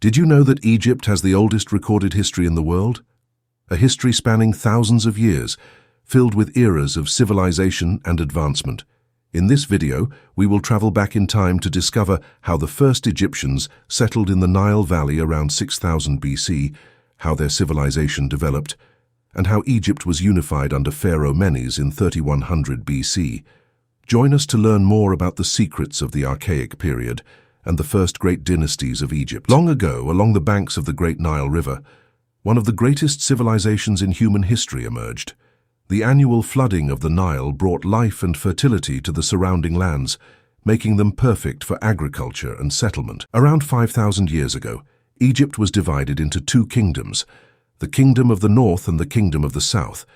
Did you know that Egypt has the oldest recorded history in the world? A history spanning thousands of years, filled with eras of civilization and advancement. In this video, we will travel back in time to discover how the first Egyptians settled in the Nile Valley around 6000 BC, how their civilization developed, and how Egypt was unified under Pharaoh Menes in 3100 BC. Join us to learn more about the secrets of the Archaic period and the first great dynasties of Egypt. Long ago, along the banks of the Great Nile River, one of the greatest civilizations in human history emerged. The annual flooding of the Nile brought life and fertility to the surrounding lands, making them perfect for agriculture and settlement. Around 5,000 years ago, Egypt was divided into two kingdoms, the Kingdom of the North and the Kingdom of the South.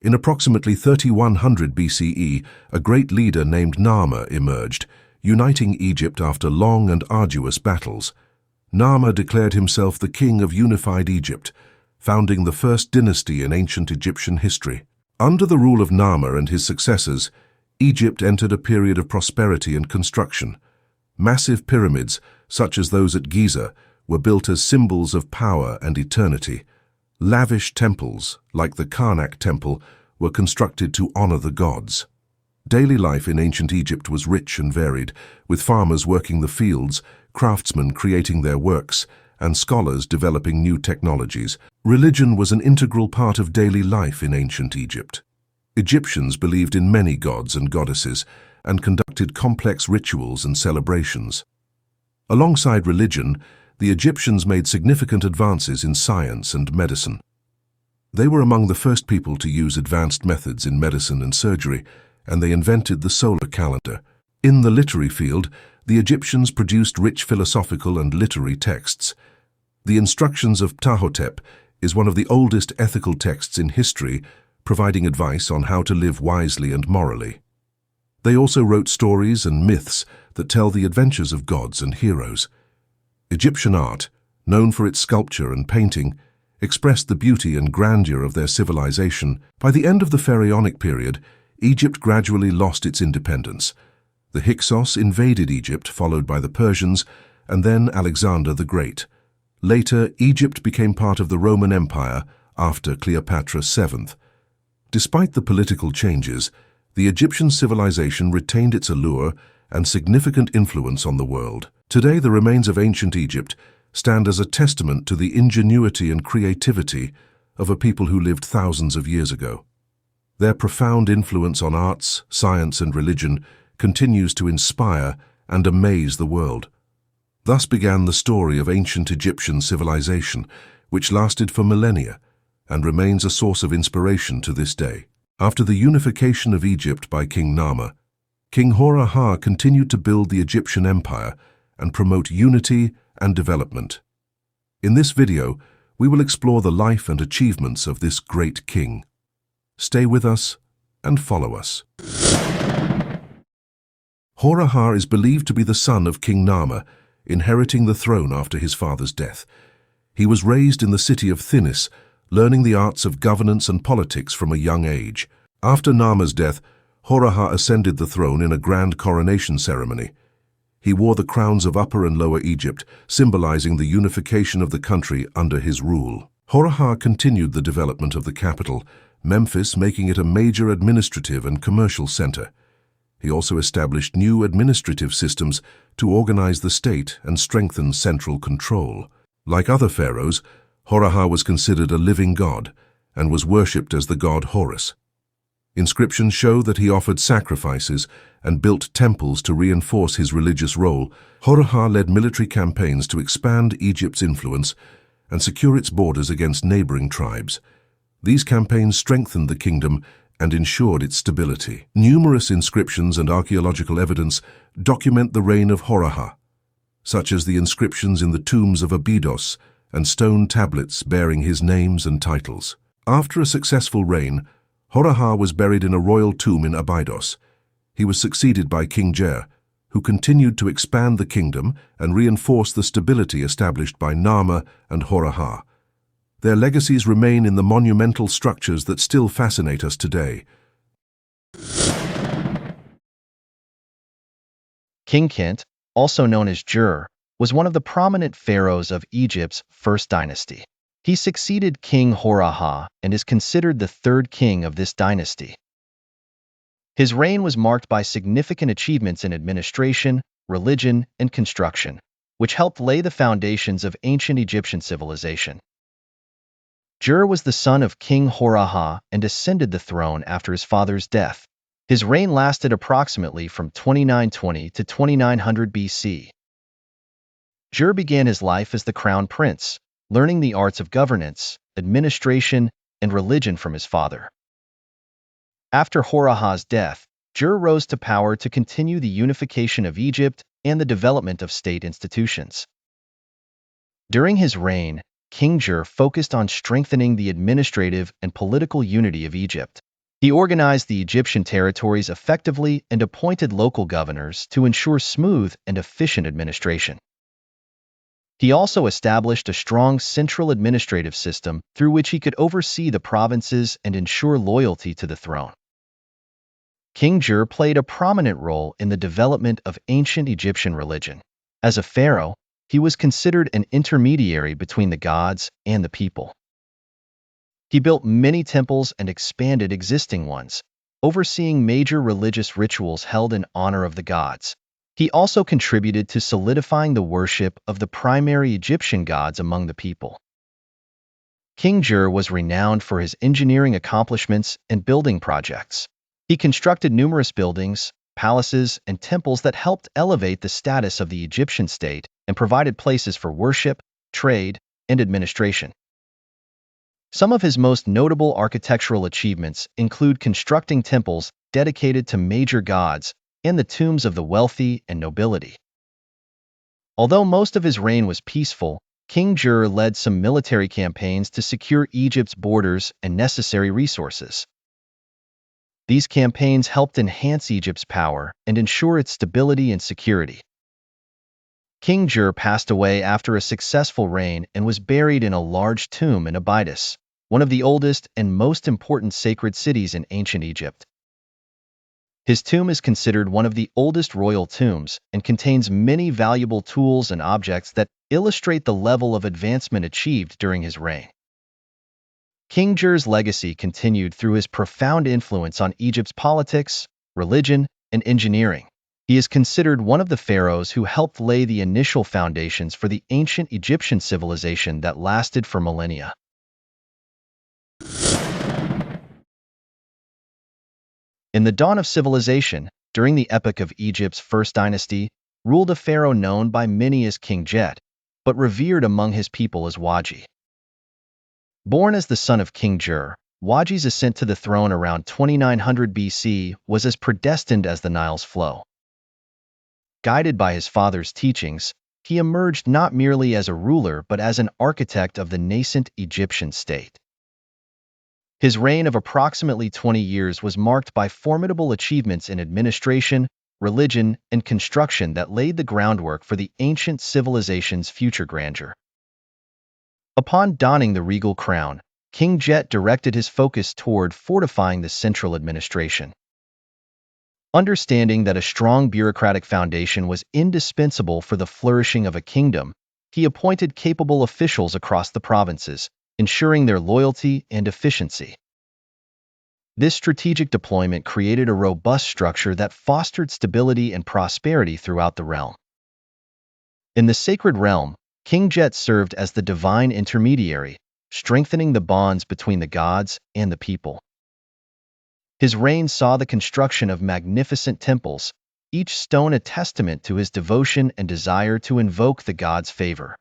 In approximately 3100 BCE, a great leader named Narmer emerged, uniting Egypt after long and arduous battles. Narmer declared himself the king of unified Egypt, founding the first dynasty in ancient Egyptian history. Under the rule of Narmer and his successors, Egypt entered a period of prosperity and construction. Massive pyramids, such as those at Giza, were built as symbols of power and eternity. Lavish temples, like the Karnak temple, were constructed to honor the gods. Daily life in ancient Egypt was rich and varied, with farmers working the fields, craftsmen creating their works, and scholars developing new technologies. Religion was an integral part of daily life in ancient Egypt. Egyptians believed in many gods and goddesses and conducted complex rituals and celebrations. Alongside religion, the Egyptians made significant advances in science and medicine. They were among the first people to use advanced methods in medicine and surgery, and they invented the solar calendar. In the literary field, the Egyptians produced rich philosophical and literary texts. The Instructions of Ptahhotep is one of the oldest ethical texts in history, providing advice on how to live wisely and morally. They also wrote stories and myths that tell the adventures of gods and heroes. Egyptian art, known for its sculpture and painting, expressed the beauty and grandeur of their civilization. By the end of the Pharaonic period, Egypt gradually lost its independence. The Hyksos invaded Egypt, followed by the Persians, and then Alexander the Great. Later, Egypt became part of the Roman Empire after Cleopatra VII. Despite the political changes, the Egyptian civilization retained its allure and significant influence on the world. Today, the remains of ancient Egypt stand as a testament to the ingenuity and creativity of a people who lived thousands of years ago. Their profound influence on arts, science, and religion continues to inspire and amaze the world. Thus began the story of ancient Egyptian civilization, which lasted for millennia and remains a source of inspiration to this day. After the unification of Egypt by King Narmer, King Hora-Ha continued to build the Egyptian empire and promote unity and development. In this video, we will explore the life and achievements of this great king. Stay with us and follow us. Hora-Ha is believed to be the son of King Narmer, inheriting the throne after his father's death. He was raised in the city of Thinis, learning the arts of governance and politics from a young age. After Narmer's death, Hora-Ha ascended the throne in a grand coronation ceremony. He wore the crowns of Upper and Lower Egypt, symbolizing the unification of the country under his rule. Hora-Ha continued the development of the capital, Memphis, making it a major administrative and commercial center. He also established new administrative systems to organize the state and strengthen central control. Like other pharaohs, Hora-Ha was considered a living god and was worshipped as the god Horus. Inscriptions show that he offered sacrifices and built temples to reinforce his religious role. Hora-Ha led military campaigns to expand Egypt's influence and secure its borders against neighboring tribes. These campaigns strengthened the kingdom and ensured its stability. Numerous inscriptions and archaeological evidence document the reign of Hora-Ha, such as the inscriptions in the tombs of Abydos and stone tablets bearing his names and titles. After a successful reign, Hora-Ha was buried in a royal tomb in Abydos. He was succeeded by King Jer, who continued to expand the kingdom and reinforce the stability established by Narmer and Hora-Ha. Their legacies remain in the monumental structures that still fascinate us today. King Kint, also known as Jer, was one of the prominent pharaohs of Egypt's first dynasty. He succeeded King Horah and is considered the third king of this dynasty. His reign was marked by significant achievements in administration, religion, and construction, which helped lay the foundations of ancient Egyptian civilization. Was the son of King Horah and ascended the throne after his father's death. His reign lasted approximately from 2920 to 2900 BC. Began his life as the crown prince, learning the arts of governance, administration, and religion from his father. After Horah's death, rose to power to continue the unification of Egypt and the development of state institutions. During his reign, King focused on strengthening the administrative and political unity of Egypt. He organized the Egyptian territories effectively and appointed local governors to ensure smooth and efficient administration. He also established a strong central administrative system through which he could oversee the provinces and ensure loyalty to the throne. King played a prominent role in the development of ancient Egyptian religion. As a pharaoh, he was considered an intermediary between the gods and the people. He built many temples and expanded existing ones, overseeing major religious rituals held in honor of the gods. He also contributed to solidifying the worship of the primary Egyptian gods among the people. King was renowned for his engineering accomplishments and building projects. He constructed numerous buildings, palaces, and temples that helped elevate the status of the Egyptian state and provided places for worship, trade, and administration. Some of his most notable architectural achievements include constructing temples dedicated to major gods and the tombs of the wealthy and nobility. Although most of his reign was peaceful, King led some military campaigns to secure Egypt's borders and necessary resources. These campaigns helped enhance Egypt's power and ensure its stability and security. King passed away after a successful reign and was buried in a large tomb in Abydos, one of the oldest and most important sacred cities in ancient Egypt. His tomb is considered one of the oldest royal tombs and contains many valuable tools and objects that illustrate the level of advancement achieved during his reign. King legacy continued through his profound influence on Egypt's politics, religion, and engineering. He is considered one of the pharaohs who helped lay the initial foundations for the ancient Egyptian civilization that lasted for millennia. In the dawn of civilization, during the epoch of Egypt's first dynasty, ruled a pharaoh known by many as King Jet, but revered among his people as Waji. Born as the son of King Waji's ascent to the throne around 2900 BC was as predestined as the Nile's flow. Guided by his father's teachings, he emerged not merely as a ruler but as an architect of the nascent Egyptian state. His reign of approximately 20 years was marked by formidable achievements in administration, religion, and construction that laid the groundwork for the ancient civilization's future grandeur. Upon donning the regal crown, King Jet directed his focus toward fortifying the central administration. Understanding that a strong bureaucratic foundation was indispensable for the flourishing of a kingdom, he appointed capable officials across the provinces, ensuring their loyalty and efficiency. This strategic deployment created a robust structure that fostered stability and prosperity throughout the realm. In the sacred realm, King Jet served as the divine intermediary, strengthening the bonds between the gods and the people. His reign saw the construction of magnificent temples, each stone a testament to his devotion and desire to invoke the gods' favor.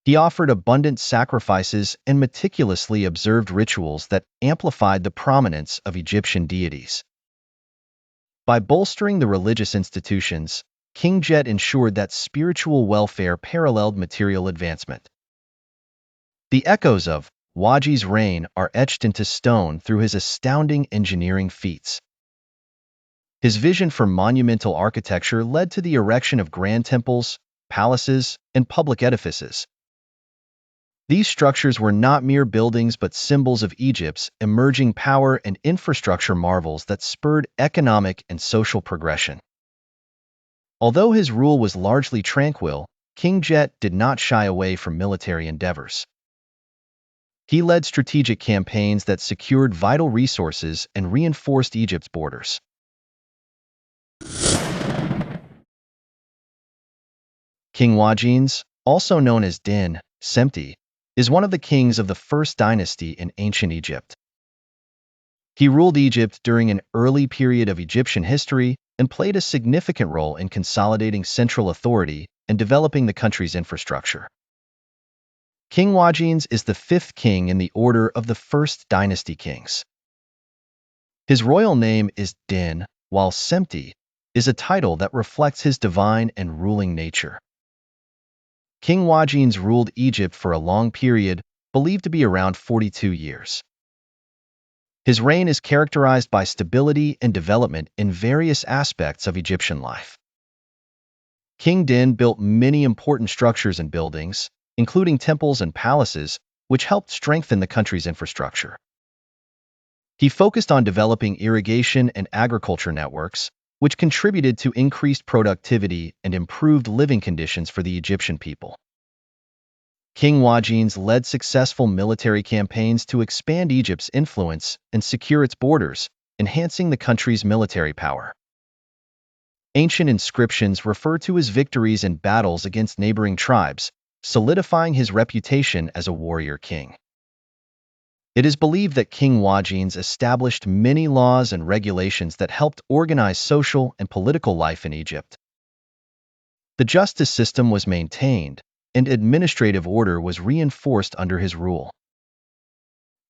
He offered abundant sacrifices and meticulously observed rituals that amplified the prominence of Egyptian deities. By bolstering the religious institutions, King Jet ensured that spiritual welfare paralleled material advancement. The echoes of Waji's reign are etched into stone through his astounding engineering feats. His vision for monumental architecture led to the erection of grand temples, palaces, and public edifices. These structures were not mere buildings but symbols of Egypt's emerging power and infrastructure marvels that spurred economic and social progression. Although his rule was largely tranquil, King Jet did not shy away from military endeavors. He led strategic campaigns that secured vital resources and reinforced Egypt's borders. King Wajines, also known as Din, Semti, is one of the kings of the first dynasty in ancient Egypt. He ruled Egypt during an early period of Egyptian history and played a significant role in consolidating central authority and developing the country's infrastructure. King Wajines is the fifth king in the order of the first dynasty kings. His royal name is Din, while Semti is a title that reflects his divine and ruling nature. King Wajines ruled Egypt for a long period, believed to be around 42 years. His reign is characterized by stability and development in various aspects of Egyptian life. King Din built many important structures and buildings, including temples and palaces, which helped strengthen the country's infrastructure. He focused on developing irrigation and agriculture networks, which contributed to increased productivity and improved living conditions for the Egyptian people. King Wajines led successful military campaigns to expand Egypt's influence and secure its borders, enhancing the country's military power. Ancient inscriptions refer to his victories in battles against neighboring tribes, solidifying his reputation as a warrior king. It is believed that King Wajines established many laws and regulations that helped organize social and political life in Egypt. The justice system was maintained, and administrative order was reinforced under his rule.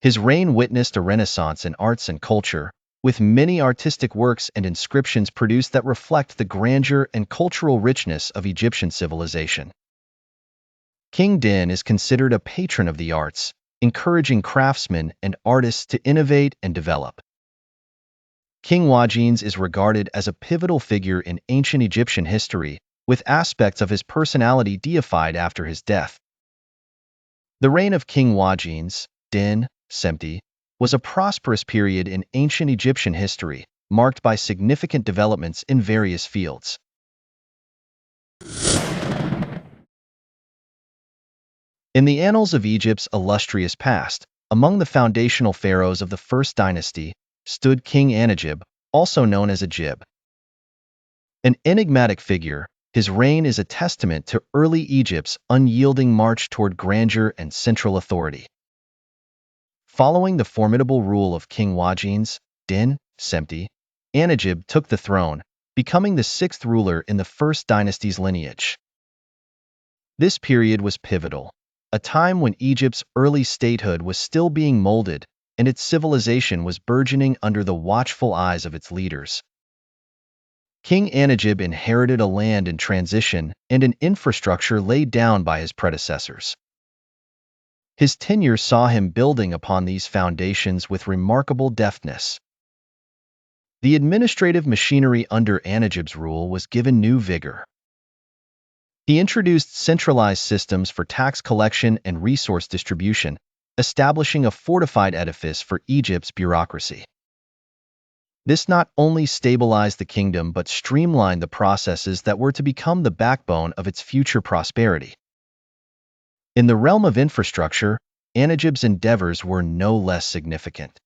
His reign witnessed a renaissance in arts and culture, with many artistic works and inscriptions produced that reflect the grandeur and cultural richness of Egyptian civilization. King Din is considered a patron of the arts, encouraging craftsmen and artists to innovate and develop. King Wajines is regarded as a pivotal figure in ancient Egyptian history, with aspects of his personality deified after his death. The reign of King Wajines, Din, Semti, was a prosperous period in ancient Egyptian history, marked by significant developments in various fields. In the annals of Egypt's illustrious past, among the foundational pharaohs of the first dynasty, stood King Anagib, also known as Egypt. An enigmatic figure, his reign is a testament to early Egypt's unyielding march toward grandeur and central authority. Following the formidable rule of King Wajines, Din, Semti, Anagib took the throne, becoming the sixth ruler in the first dynasty's lineage. This period was pivotal, a time when Egypt's early statehood was still being molded and its civilization was burgeoning under the watchful eyes of its leaders. King Anagib inherited a land in transition and an infrastructure laid down by his predecessors. His tenure saw him building upon these foundations with remarkable deftness. The administrative machinery under Anagib's rule was given new vigor. He introduced centralized systems for tax collection and resource distribution, establishing a fortified edifice for Egypt's bureaucracy. This not only stabilized the kingdom but streamlined the processes that were to become the backbone of its future prosperity. In the realm of infrastructure, Anagib's endeavors were no less significant.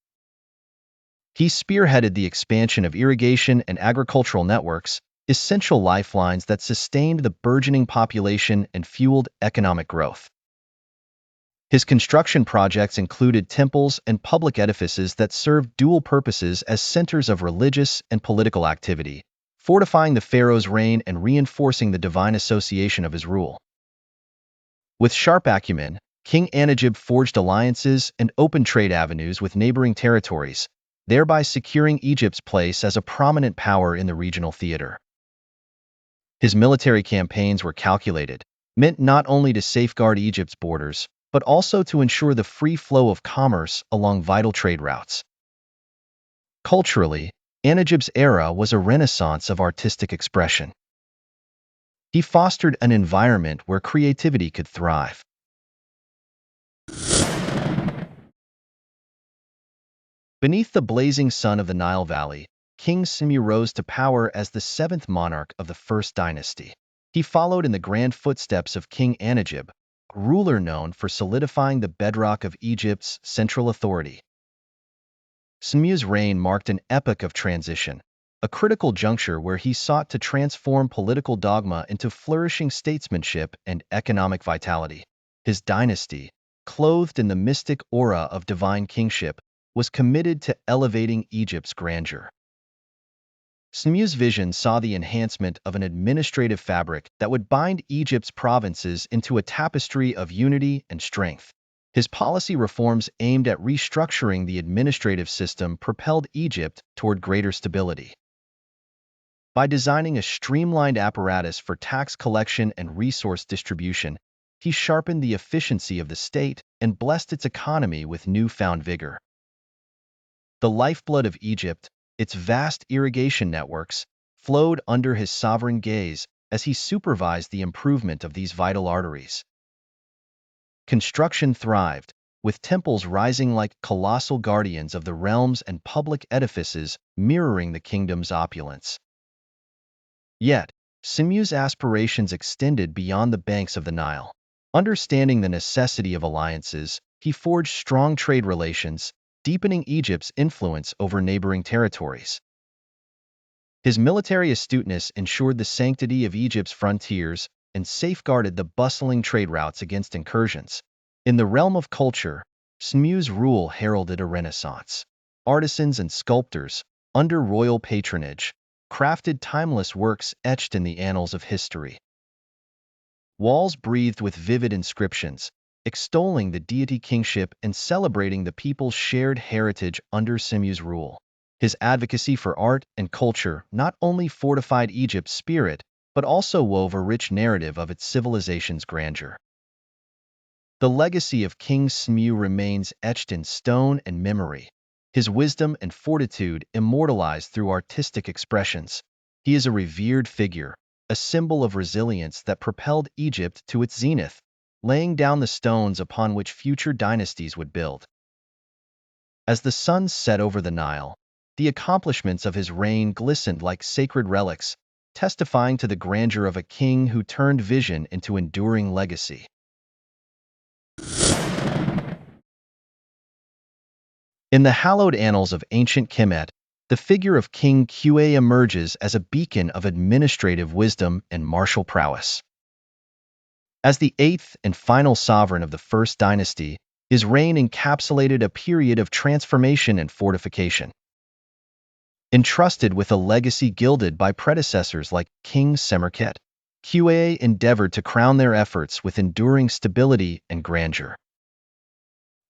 He spearheaded the expansion of irrigation and agricultural networks, essential lifelines that sustained the burgeoning population and fueled economic growth. His construction projects included temples and public edifices that served dual purposes as centers of religious and political activity, fortifying the pharaoh's reign and reinforcing the divine association of his rule. With sharp acumen, King Anagib forged alliances and opened trade avenues with neighboring territories, thereby securing Egypt's place as a prominent power in the regional theater. His military campaigns were calculated, meant not only to safeguard Egypt's borders, but also to ensure the free flow of commerce along vital trade routes. Culturally, Anagib's era was a renaissance of artistic expression. He fostered an environment where creativity could thrive. Beneath the blazing sun of the Nile Valley, King Smu rose to power as the seventh monarch of the First Dynasty. He followed in the grand footsteps of King Anajib, a ruler known for solidifying the bedrock of Egypt's central authority. Smu's reign marked an epoch of transition, a critical juncture where he sought to transform political dogma into flourishing statesmanship and economic vitality. His dynasty, clothed in the mystic aura of divine kingship, was committed to elevating Egypt's grandeur. Smu's vision saw the enhancement of an administrative fabric that would bind Egypt's provinces into a tapestry of unity and strength. His policy reforms aimed at restructuring the administrative system propelled Egypt toward greater stability. By designing a streamlined apparatus for tax collection and resource distribution, he sharpened the efficiency of the state and blessed its economy with newfound vigor. The lifeblood of Egypt, its vast irrigation networks, flowed under his sovereign gaze as he supervised the improvement of these vital arteries. Construction thrived, with temples rising like colossal guardians of the realms and public edifices mirroring the kingdom's opulence. Yet, Smu's aspirations extended beyond the banks of the Nile. Understanding the necessity of alliances, he forged strong trade relations, deepening Egypt's influence over neighboring territories. His military astuteness ensured the sanctity of Egypt's frontiers and safeguarded the bustling trade routes against incursions. In the realm of culture, Smu's rule heralded a renaissance. Artisans and sculptors, under royal patronage, crafted timeless works etched in the annals of history. Walls breathed with vivid inscriptions, extolling the deity kingship and celebrating the people's shared heritage under Smu's rule. His advocacy for art and culture not only fortified Egypt's spirit, but also wove a rich narrative of its civilization's grandeur. The legacy of King Smu remains etched in stone and memory, his wisdom and fortitude immortalized through artistic expressions. He is a revered figure, a symbol of resilience that propelled Egypt to its zenith, laying down the stones upon which future dynasties would build. As the sun set over the Nile, the accomplishments of his reign glistened like sacred relics, testifying to the grandeur of a king who turned vision into enduring legacy. In the hallowed annals of ancient Kemet, the figure of King Qa emerges as a beacon of administrative wisdom and martial prowess. As the eighth and final sovereign of the First Dynasty, his reign encapsulated a period of transformation and fortification. Entrusted with a legacy gilded by predecessors like King Semerkhet, Qa endeavored to crown their efforts with enduring stability and grandeur.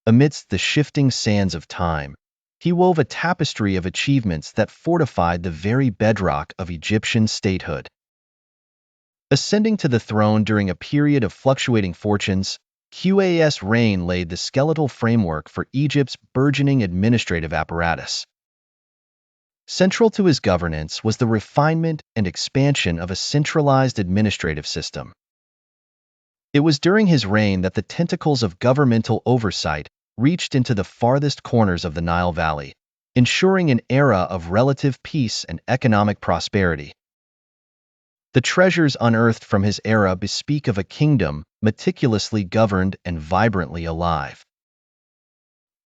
Amidst the shifting sands of time, he wove a tapestry of achievements that fortified the very bedrock of Egyptian statehood. Ascending to the throne during a period of fluctuating fortunes, Qa's reign laid the skeletal framework for Egypt's burgeoning administrative apparatus. Central to his governance was the refinement and expansion of a centralized administrative system. It was during his reign that the tentacles of governmental oversight reached into the farthest corners of the Nile Valley, ensuring an era of relative peace and economic prosperity. The treasures unearthed from his era bespeak of a kingdom meticulously governed and vibrantly alive.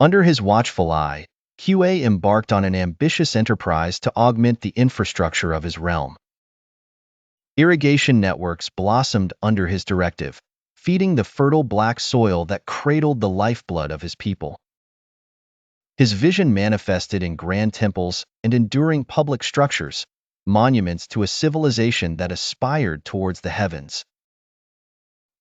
Under his watchful eye, Qa embarked on an ambitious enterprise to augment the infrastructure of his realm. Irrigation networks blossomed under his directive, feeding the fertile black soil that cradled the lifeblood of his people. His vision manifested in grand temples and enduring public structures, monuments to a civilization that aspired towards the heavens.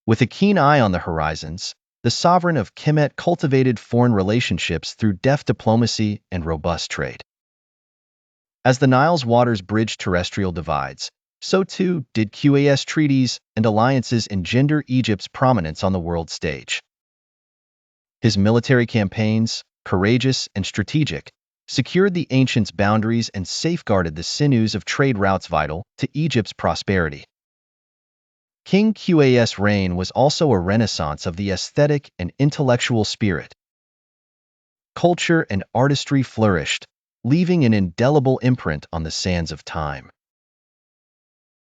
With a keen eye on the horizons, the sovereign of Kemet cultivated foreign relationships through deft diplomacy and robust trade. As the Nile's waters bridged terrestrial divides, so too did Qa's treaties and alliances engender Egypt's prominence on the world stage. His military campaigns, courageous and strategic, secured the ancients' boundaries and safeguarded the sinews of trade routes vital to Egypt's prosperity. King Qa's reign was also a renaissance of the aesthetic and intellectual spirit. Culture and artistry flourished, leaving an indelible imprint on the sands of time.